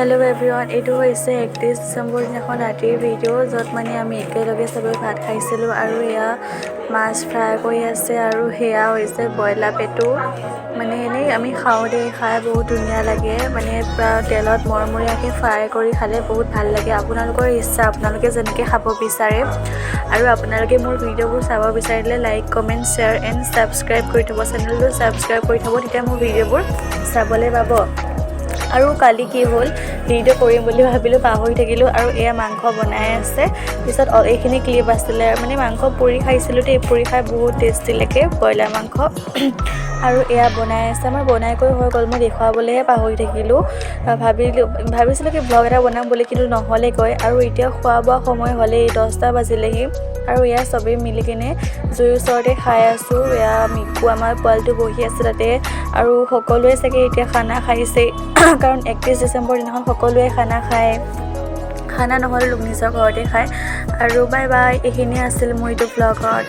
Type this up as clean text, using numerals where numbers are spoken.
hello everyone এইটো হৈছে 31 ডিসেম্বৰ দিনাখন ৰাতিৰ ভিডিঅ' য'ত মানে আমি একেলগে সবে ভাত খাইছিলোঁ আৰু এয়া মাছ ফ্ৰাই কৰি আছে আৰু হেয়া হৈছে বইলাৰ পেটু মানে এনেই আমি খাওঁ দে খাই বহুত ধুনীয়া লাগে মানে তেলত মৰমৰীয়াকৈ ফ্ৰাই কৰি খালে বহুত ভাল লাগে আপোনালোকৰ ইচ্ছা আপোনালোকে যেনেকৈ খাব বিচাৰে আৰু আপোনালোকে মোৰ ভিডিঅ'বোৰ চাব বিচাৰিলে like comment share and subscribe কৰি থব চেনেলটো ছাবস্ক্ৰাইব কৰি থব তেতিয়া মোৰ ভিডিঅ'বোৰ চাবলৈ পাব আৰু কালি কি হ'ল ভিডিঅ' কৰিম বুলি ভাবিলোঁ পাহৰি থাকিলোঁ আৰু এয়া মাংস বনাই আছে পিছত এইখিনি ক্লিপ আছিলে মানে মাংস পুৰি খাইছিলোঁ তে পুৰি খাই বহুত টেষ্টি লাগে ব্ৰইলাৰ মাংস আৰু এয়া বনাই আছে মই বনাই কৰি হৈ গ'ল মই দেখুৱাবলৈহে পাহৰি থাকিলোঁ ভাবিছিলোঁ কি ব্লগ এটা বনাম বুলি কিন্তু নহ'লেগৈ আৰু এতিয়া খোৱা বোৱা সময় হ'লেই 10টা বাজিলেহি আৰু এয়া চবেই মিলি কিনে জুইৰ ওচৰতে খাই আছোঁ এয়া মিকু আমাৰ পোৱালিটো বহি আছে তাতে আৰু সকলোৱে চাগে এতিয়া খানা খাইছে কাৰণ 31 ডিসেম্বৰ দিনাখন সকলোৱে খানা খায় খানা নহ'লে নিজৰ ঘৰতে খায় আৰু বাই বাই এইখিনি আছিল মোৰ এইটো ব্লগত